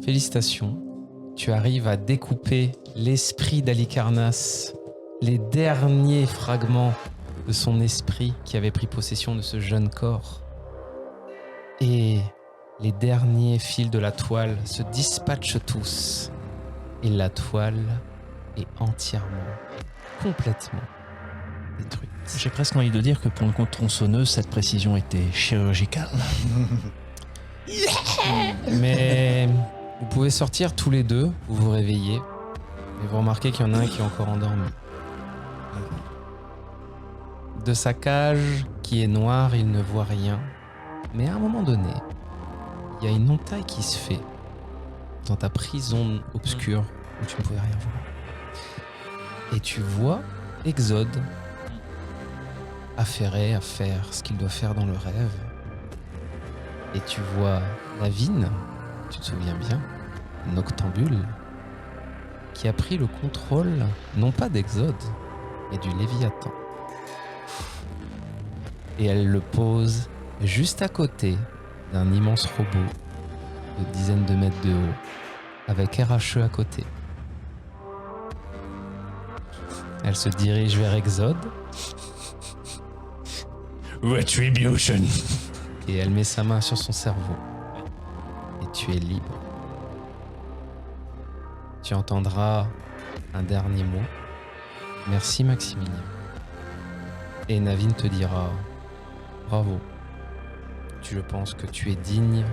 Félicitations. Tu arrives à découper l'esprit d'Halicarnasse, les derniers fragments de son esprit qui avait pris possession de ce jeune corps. Et les derniers fils de la toile se dispatchent tous. Et la toile est entièrement, complètement détruite. J'ai presque envie de dire que pour une tronçonneuse, cette précision était chirurgicale. Mais vous pouvez sortir tous les deux, vous vous réveillez, et vous remarquez qu'il y en a un qui est encore endormi. De sa cage, qui est noire, il ne voit rien. Mais à un moment donné, il y a une entaille qui se fait dans ta prison obscure où tu ne pouvais rien voir. Et tu vois Exode affairé à faire ce qu'il doit faire dans le rêve. Et tu vois Navine, tu te souviens bien, Noctambule, qui a pris le contrôle, non pas d'Exode, mais du Léviathan. Et elle le pose juste à côté d'un immense robot de dizaines de mètres de haut, avec RHE à côté. Elle se dirige vers Exode. Retribution. Et elle met sa main sur son cerveau. Et tu es libre. Tu entendras un dernier mot. Merci Maximilien. Et Navine te dira bravo. Je pense que tu es digne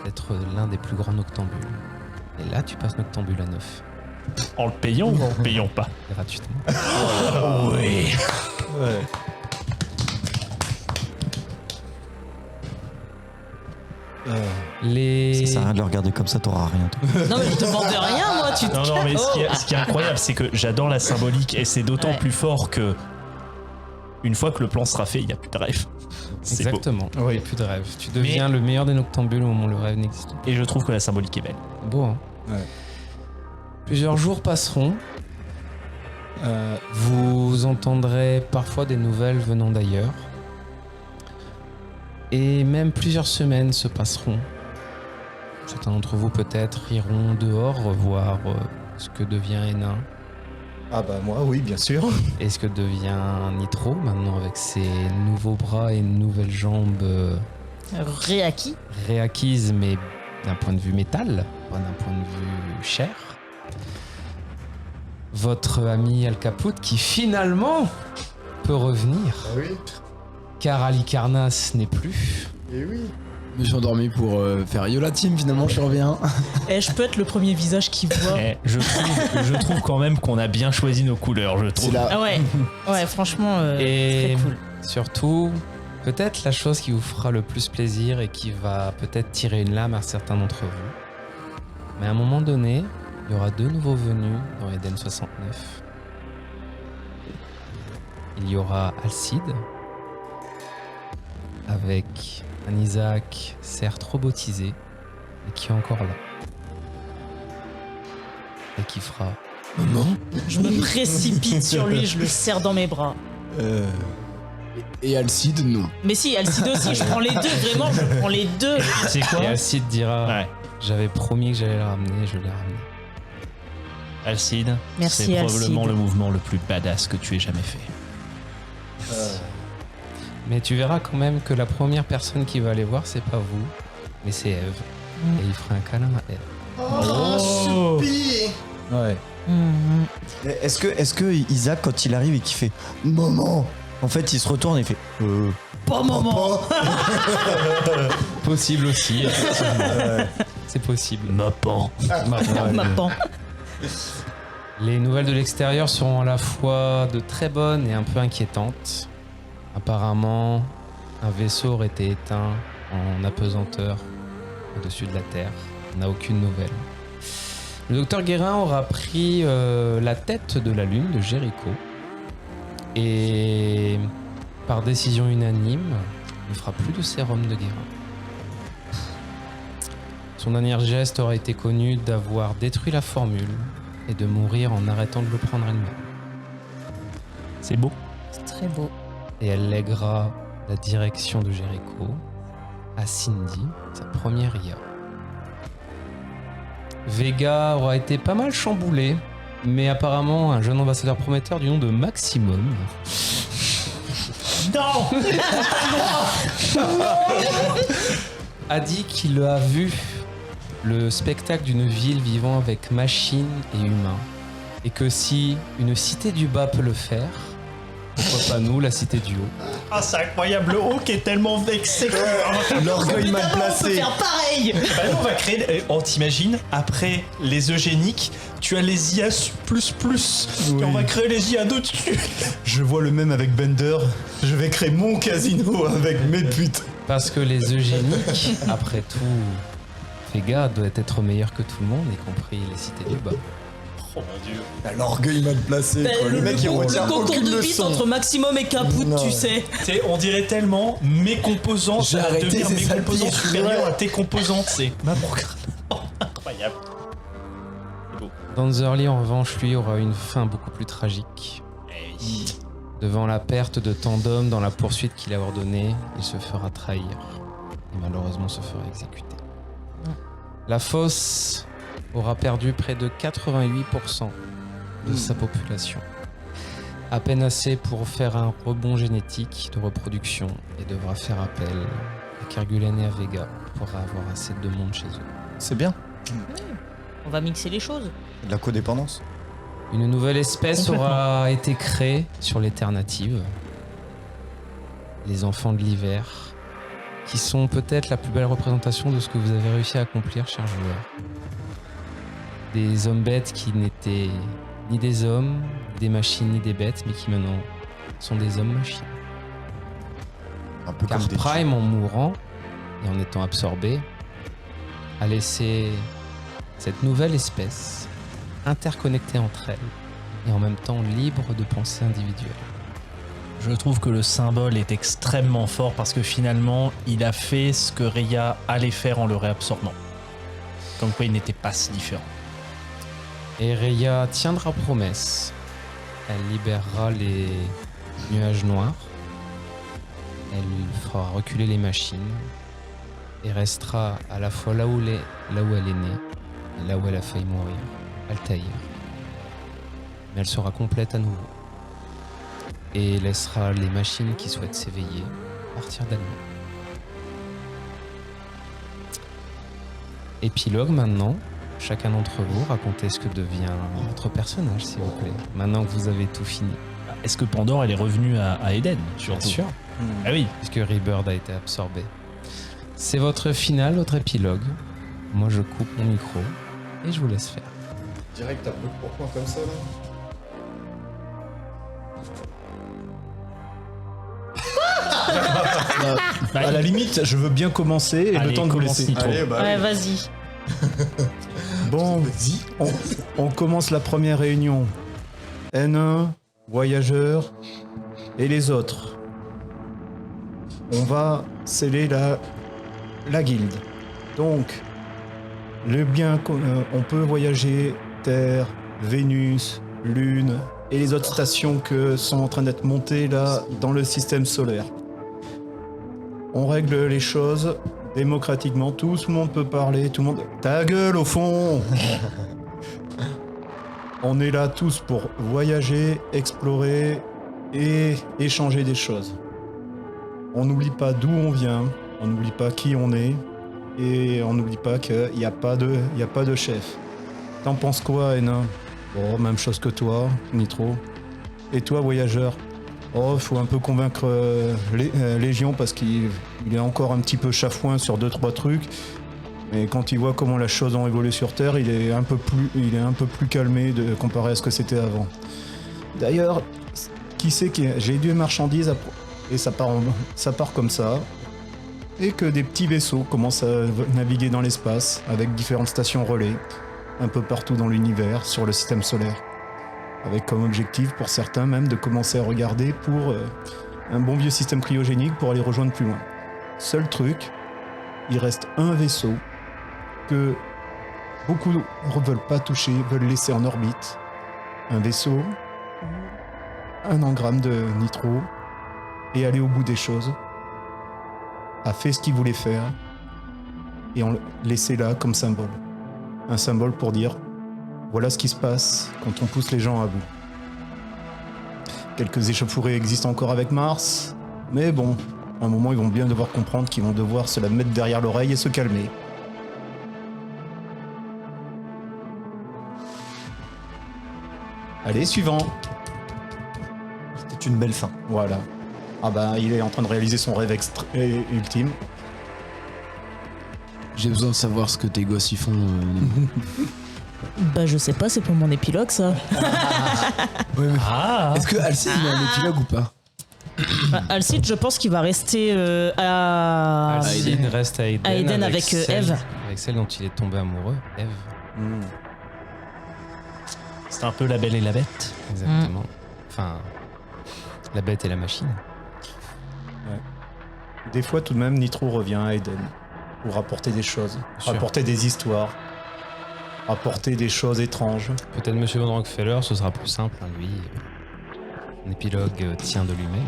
d'être l'un des plus grands noctambules. Et là, tu passes noctambule à 9. En le payant ou en le payant pas? Gratuitement. Oui. Ouais. Les... Ça sert à rien de le regarder comme ça, t'auras rien. Toi. Non, mais je te demande rien, moi, tu te Non, mais ce qui est incroyable, c'est que j'adore la symbolique et c'est d'autant plus fort que une fois que le plan sera fait, il n'y a plus de rêve. C'est beau. Exactement. Oui. Plus de rêve. Tu deviens le meilleur des noctambules au moment où le rêve n'existe pas. Et je trouve que la symbolique est belle. Beau, hein? Ouais. Plusieurs jours passeront. Vous entendrez parfois des nouvelles venant d'ailleurs. Et même plusieurs semaines se passeront. Certains d'entre vous peut-être iront dehors voir ce que devient Hénin. Ah bah moi oui, bien sûr. Et ce que devient Nitro maintenant avec ses nouveaux bras et nouvelles jambes réacquis. réacquises, mais d'un point de vue métal, pas d'un point de vue chair. Votre ami Al Caput qui finalement peut revenir, Ah oui. car Halicarnasse n'est plus. Et oui. Je me suis endormi pour faire Yo la team, finalement je reviens. Et je peux être le premier visage qui voit. Eh, je trouve quand même qu'on a bien choisi nos couleurs, je trouve. C'est la... Ah ouais, ouais, franchement, Et très cool. surtout, peut-être la chose qui vous fera le plus plaisir et qui va peut-être tirer une lame à certains d'entre vous. Mais à un moment donné, il y aura deux nouveaux venus dans Eden 69. Il y aura Alcide, avec un Isaac certes robotisé, mais qui est encore là. Et qui fera... Maman. Je me précipite sur lui, je le serre dans mes bras. Et Alcide, non. Mais si, Alcide aussi, je prends les deux, vraiment, je prends les deux. C'est quoi? Et Alcide dira... Ouais. J'avais promis que j'allais le ramener, je l'ai ramené. Alcide, Merci, c'est probablement Alcide. le mouvement le plus badass que tu aies jamais fait. Mais tu verras quand même que la première personne qui va aller voir, c'est pas vous, mais c'est Eve. Et il fera un câlin à Eve. Oh, choupi. Ouais. Mhm. Est-ce que Isaac, quand il arrive et qu'il fait maman, en fait, il se retourne et il fait Pas maman. Possible aussi, effectivement. C'est possible. Ma pan. Ma pan. Les nouvelles de l'extérieur seront à la fois de très bonnes et un peu inquiétantes. Apparemment, un vaisseau aurait été éteint en apesanteur au-dessus de la Terre. On n'a aucune nouvelle. Le docteur Guérin aura pris la tête de la Lune de Jéricho et, par décision unanime, ne fera plus de sérum de Guérin. Son dernier geste aura été connu d'avoir détruit la formule et de mourir en arrêtant de le prendre elle-même. C'est beau. C'est très beau. Et elle lèguera la direction de Jéricho à Cindy, sa première IA. Vega aura été pas mal chamboulé, mais apparemment un jeune ambassadeur prometteur du nom de Maximum Non a dit qu'il a vu le spectacle d'une ville vivant avec machines et humains. Et que si une cité du bas peut le faire, pourquoi pas nous, la cité du haut. Ah, c'est incroyable, le haut qui est tellement vexé. L'orgueil mal On peut placé. faire pareil. Bah nous, on va créer. On t'imagine, après les eugéniques, tu as les IA++. Oui. Et on va créer les IA dessus. Je vois le même avec Bender. Je vais créer mon casino avec mes putes. Parce que les eugéniques, après tout, Vega doit être meilleur que tout le monde, y compris les cités du bas. Oh mon dieu. L'orgueil mal placé. quoi. Le mec, il retient le concours aucune de bite leçon. entre Maximum et Caput, Non. tu sais. T'sais, on dirait tellement mes composants, J'ai ça va arrêté, devenir c'est mes ça le composants pire. supérieurs à tes composants, c'est incroyable. Danzerly, en revanche, lui, aura une fin beaucoup plus tragique. Devant la perte de tant d'hommes dans la poursuite qu'il a ordonnée, il se fera trahir. Et malheureusement se fera exécuter. La fosse aura perdu près de 88% de sa population. À peine assez pour faire un rebond génétique de reproduction et devra faire appel à Kerguelen et à Vega pour avoir assez de monde chez eux. C'est bien. On va mixer les choses. De la codépendance. Une nouvelle espèce aura été créée sur l'Éternative. Les enfants de l'hiver, qui sont peut-être la plus belle représentation de ce que vous avez réussi à accomplir, chers joueurs. Des hommes bêtes qui n'étaient ni des hommes, ni des machines, ni des bêtes, mais qui maintenant sont des hommes-machines. Un peu Car comme des Prime, en mourant et en étant absorbé, a laissé cette nouvelle espèce interconnectée entre elles et en même temps libre de pensée individuelle. Je trouve que le symbole est extrêmement fort parce que finalement, il a fait ce que Rhea allait faire en le réabsorbant. Comme quoi, il n'était pas si différent. Et Rhea tiendra promesse. Elle libérera les nuages noirs. Elle fera reculer les machines. Et restera à la fois là où elle est née et là où elle a failli mourir, Altaïr. Mais elle sera complète à nouveau. Et laissera les machines qui souhaitent s'éveiller partir d'elles-mêmes. Épilogue maintenant. Chacun d'entre vous, racontez ce que devient votre personnage, s'il vous plaît. Maintenant que vous avez tout fini. Est-ce que Pandore, elle est revenue à Eden, surtout? Bien sûr, Ah oui. puisque Rebirth a été absorbé. C'est votre finale, votre épilogue. Moi, je coupe mon micro et je vous laisse faire. Direct, t'as peu pour point comme ça là. Bah, À la limite, je veux bien commencer et Allez, le temps de vous commence, laisser. Nitro. bah Ouais, oui. vas-y. Bon, on commence la première réunion. N1, voyageurs et les autres. On va sceller la guilde. Donc, on peut voyager Terre, Vénus, Lune et les autres stations que sont en train d'être montées là dans le système solaire. On règle les choses démocratiquement, tout le monde peut parler, tout le monde... Ta gueule au fond. On est là tous pour voyager, explorer et échanger des choses. On n'oublie pas d'où on vient, on n'oublie pas qui on est, et on n'oublie pas qu'il n'y a pas de chef. T'en penses quoi, Hénin? Bon, même chose que toi, Nitro. Et toi, voyageur? Oh, faut un peu convaincre Légion parce qu'il est encore un petit peu chafouin sur 2-3 trucs. Mais quand il voit comment les choses ont évolué sur Terre, il est un peu plus calmé comparé à ce que c'était avant. D'ailleurs, qui sait que j'ai des marchandises et ça part comme ça. Et que des petits vaisseaux commencent à naviguer dans l'espace avec différentes stations relais un peu partout dans l'univers sur le système solaire. Avec comme objectif pour certains même de commencer à regarder pour un bon vieux système cryogénique pour aller rejoindre plus loin. Seul truc, il reste un vaisseau que beaucoup ne veulent pas toucher, veulent laisser en orbite. Un vaisseau, un engramme de Nitro, et aller au bout des choses, a fait ce qu'il voulait faire, et on l'a laissé là comme symbole. Un symbole pour dire voilà ce qui se passe quand on pousse les gens à bout. Quelques échauffourées existent encore avec Mars, mais bon, à un moment ils vont bien devoir comprendre qu'ils vont devoir se la mettre derrière l'oreille et se calmer. Allez, suivant. C'était une belle fin. Voilà. Ah bah il est en train de réaliser son rêve ultime. J'ai besoin de savoir ce que tes gosses y font. Bah je sais pas, c'est pour mon épilogue ça. Ouais, mais Ah est-ce que Alcide il a un épilogue ou pas? Bah, Alcide, je pense qu'il va rester à... Alcide reste à Eden, à Eden avec celle, Eve. avec celle dont il est tombé amoureux, Eve. C'est un peu la belle et la bête. Exactement. Enfin, la bête et la machine. Des fois tout de même Nitro revient à Eden pour rapporter des choses, sûr. rapporter des histoires, rapporter des choses étranges. Peut-être Monsieur Von Rockefeller, ce sera plus simple, hein, lui. Un épilogue tient de lui-même.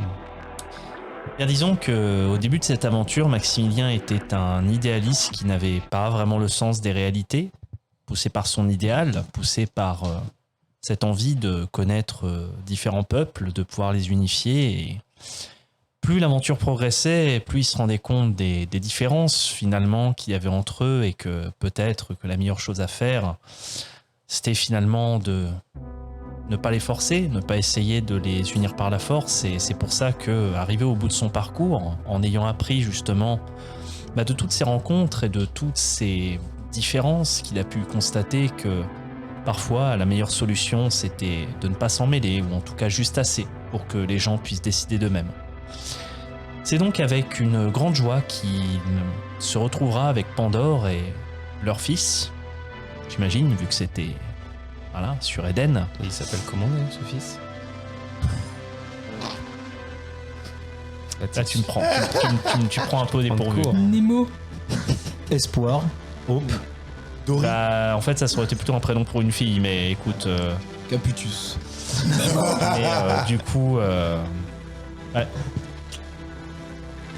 Bien, disons qu'au début de cette aventure, Maximilien était un idéaliste qui n'avait pas vraiment le sens des réalités, poussé par son idéal, poussé par cette envie de connaître différents peuples, de pouvoir les unifier. Et plus l'aventure progressait, plus il se rendait compte des différences finalement qu'il y avait entre eux et que peut-être que la meilleure chose à faire, c'était finalement de ne pas les forcer, ne pas essayer de les unir par la force. Et c'est pour ça que, arrivé au bout de son parcours, en ayant appris justement de toutes ces rencontres et de toutes ces différences qu'il a pu constater, que parfois la meilleure solution c'était de ne pas s'en mêler, ou en tout cas juste assez pour que les gens puissent décider d'eux-mêmes. C'est donc avec une grande joie qu'il se retrouvera avec Pandore et leur fils, j'imagine, vu que c'était sur Eden. Et il s'appelle comment d'ailleurs, ce fils? Là tu me prends, tu prends un peu dépourvu. Nemo. Espoir, hope, En fait ça aurait été plutôt un prénom pour une fille, mais écoute, Caputus. du coup, ouais.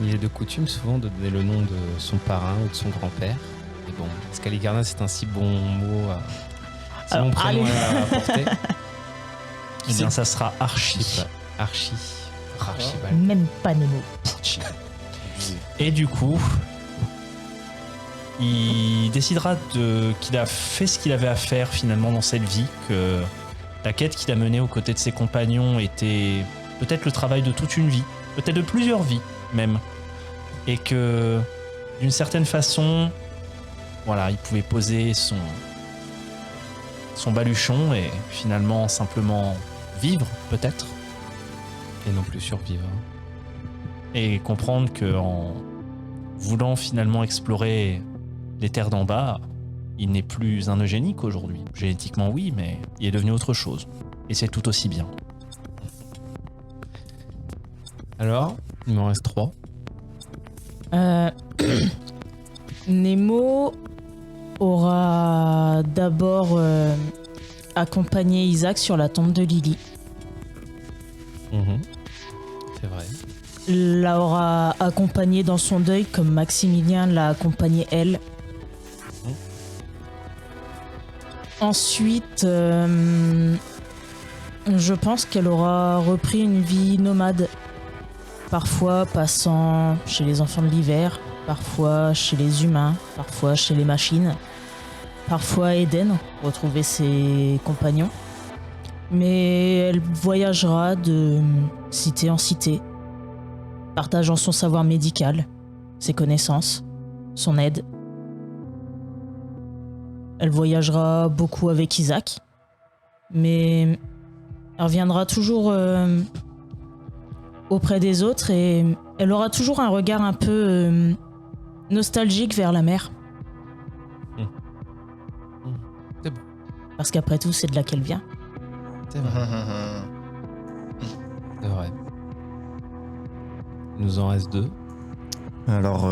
Il est de coutume souvent de donner le nom de son parrain ou de son grand-père. Et bon, parce qu'Alicarnas c'est un si bon mot, si bon prénom à porter. Eh bien ça sera Archie. Archie. Archibald. Même pas Nemo. Et du coup, il décidera qu'il a fait ce qu'il avait à faire finalement dans cette vie, que la quête qu'il a menée aux côtés de ses compagnons était peut-être le travail de toute une vie, peut-être de plusieurs vies même, et que d'une certaine façon, il pouvait poser son baluchon et finalement simplement vivre peut-être. Et non plus survivre. Et comprendre qu'en voulant finalement explorer les terres d'en bas, il n'est plus un eugénique aujourd'hui. Génétiquement oui, mais il est devenu autre chose. Et c'est tout aussi bien. Alors, il m'en reste 3. Nemo aura d'abord accompagné Isaac sur la tombe de Lily. C'est vrai. L'aura accompagné dans son deuil comme Maximilien l'a accompagné elle. Ensuite, je pense qu'elle aura repris une vie nomade. Parfois passant chez les enfants de l'hiver, parfois chez les humains, parfois chez les machines, parfois à Eden, retrouver ses compagnons. Mais elle voyagera de cité en cité, partageant son savoir médical, ses connaissances, son aide. Elle voyagera beaucoup avec Isaac, mais elle reviendra toujours auprès des autres et elle aura toujours un regard un peu nostalgique vers la mer. C'est bon. Parce qu'après tout, c'est de là qu'elle vient. C'est vrai. C'est vrai. Il nous en reste 2. Alors,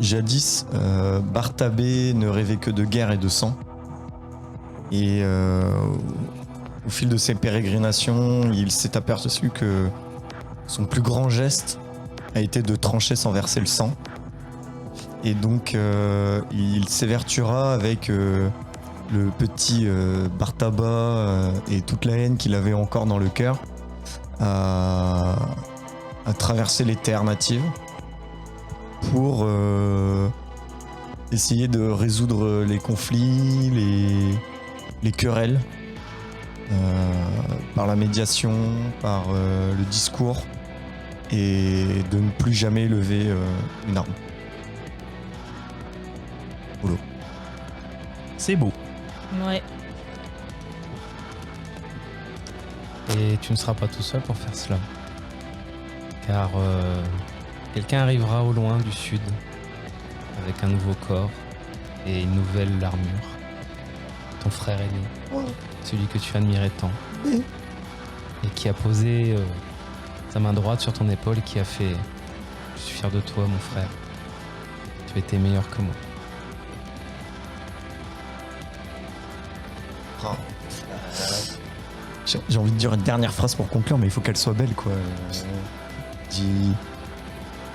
jadis, Bartabé ne rêvait que de guerre et de sang. Et au fil de ses pérégrinations, il s'est aperçu que son plus grand geste a été de trancher sans verser le sang. Et donc, il s'évertuera avec le petit Bartaba et toute la haine qu'il avait encore dans le cœur à traverser les terres natives pour essayer de résoudre les conflits, les querelles par la médiation, par le discours et de ne plus jamais lever une arme. C'est beau. Ouais. Et tu ne seras pas tout seul pour faire cela. Car quelqu'un arrivera au loin du sud avec un nouveau corps et une nouvelle armure. Ton frère aîné, celui que tu admirais tant. Et qui a posé sa main droite sur ton épaule et qui a fait « Je suis fier de toi, mon frère. Tu étais meilleur que moi. » J'ai envie de dire une dernière phrase pour conclure, mais il faut qu'elle soit belle, quoi. Dis,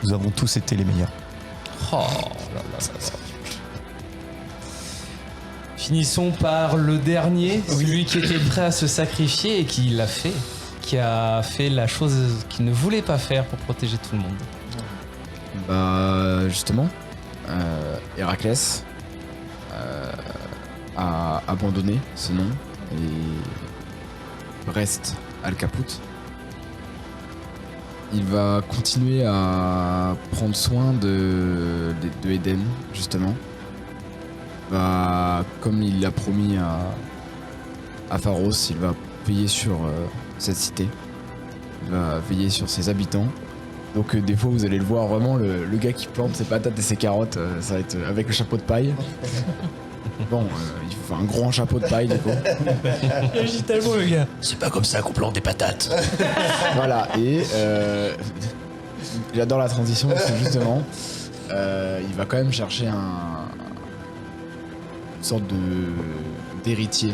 nous avons tous été les meilleurs. Oh là là là là. Finissons par le dernier, celui qui était prêt à se sacrifier et qui l'a fait, qui a fait la chose qu'il ne voulait pas faire pour protéger tout le monde. Bah, justement, Héraclès a abandonné ce nom et reste Al-Kaput. Il va continuer à prendre soin de Eden, justement. Comme il l'a promis à Pharos, il va veiller sur cette cité. Il va veiller sur ses habitants. Donc des fois vous allez le voir vraiment, le gars qui plante ses patates et ses carottes, ça va être avec le chapeau de paille. Bon, il faut un grand chapeau de paille du coup. Il agit tellement le gars. C'est pas comme ça qu'on plante des patates. Voilà, et j'adore la transition parce que justement, il va quand même chercher une sorte d'héritier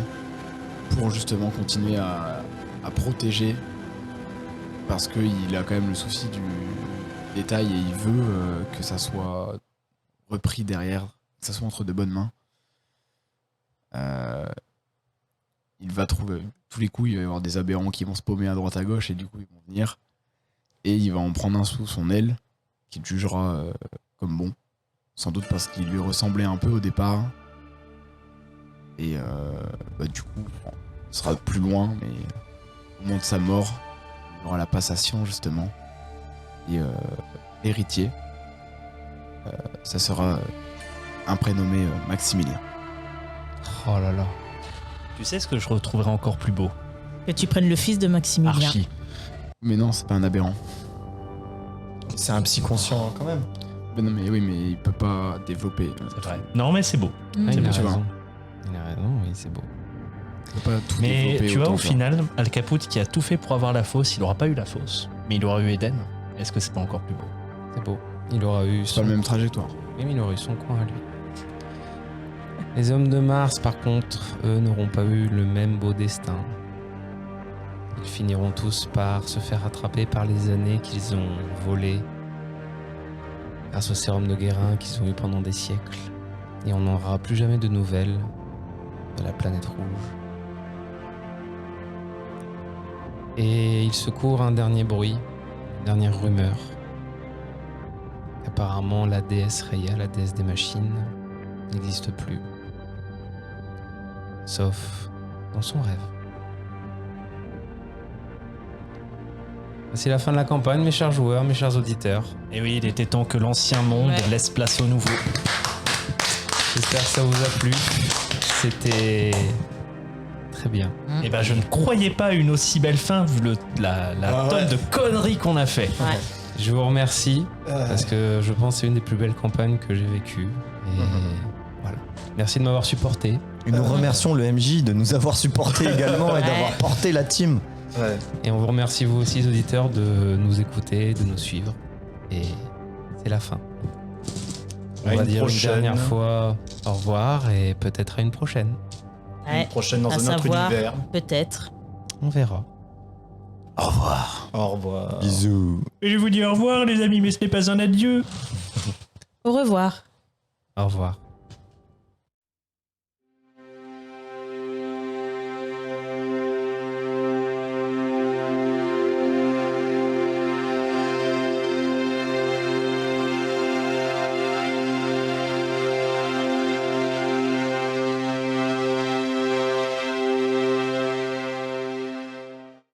pour justement continuer à protéger, parce qu'il a quand même le souci du détail et il veut que ça soit repris derrière, que ça soit entre de bonnes mains. Il va trouver tous les coups, il va y avoir des aberrants qui vont se paumer à droite à gauche et du coup ils vont venir et il va en prendre un sous son aile qu'il jugera comme bon, sans doute parce qu'il lui ressemblait un peu au départ et du coup ce sera plus loin, mais au moment de sa mort il y aura la passation justement et l'héritier ça sera un prénommé Maximilien. Oh là là. Tu sais ce que je retrouverais encore plus beau? Que tu prennes le fils de Maximilien. Archie. Mais non, c'est pas un aberrant. C'est un psy conscient quand même. Mais non, mais oui, mais il peut pas développer. C'est vrai. Non, mais c'est beau. Mm. Ah, il a tu vois. raison. Il a raison, oui, c'est beau. Il peut pas tout Mais développer. tu vois, autant, au quoi. final, Al-Kaput qui a tout fait pour avoir la fosse, il aura pas eu la fosse. Mais il aura eu Eden. Est-ce que c'est pas encore plus beau? C'est beau. Il aura eu C'est pas son... le même trajectoire. Oui, mais il aurait eu son coin à lui. Les hommes de Mars, par contre, eux, n'auront pas eu le même beau destin. Ils finiront tous par se faire attraper par les années qu'ils ont volées grâce au sérum de Guérin qu'ils ont eu pendant des siècles. Et on n'aura plus jamais de nouvelles de la planète rouge. Et il se court un dernier bruit, une dernière rumeur. Apparemment, la déesse Rhea, la déesse des machines, n'existe plus. Sauf dans son rêve. C'est la fin de la campagne, mes chers joueurs, mes chers auditeurs. Et oui, il était temps que l'ancien monde Ouais. laisse place au nouveau. J'espère que ça vous a plu. C'était très bien. Et ben, je ne croyais pas une aussi belle fin vu la tonne de conneries qu'on a fait. Ouais. Je vous remercie parce que je pense que c'est une des plus belles campagnes que j'ai vécues. Et voilà. Merci de m'avoir supporté. Et nous remercions le MJ de nous avoir supportés également et Ouais. d'avoir porté la team. Ouais. Et on vous remercie vous aussi, les auditeurs, de nous écouter, de nous suivre. Et c'est la fin. On À va une dire prochaine. une dernière fois au revoir et peut-être à une prochaine. Une Ouais. prochaine dans À un autre savoir- univers. Peut-être. On verra. Au revoir. Au revoir. Bisous. Et je vous dis au revoir, les amis, mais ce n'est pas un adieu. Au revoir. Au revoir.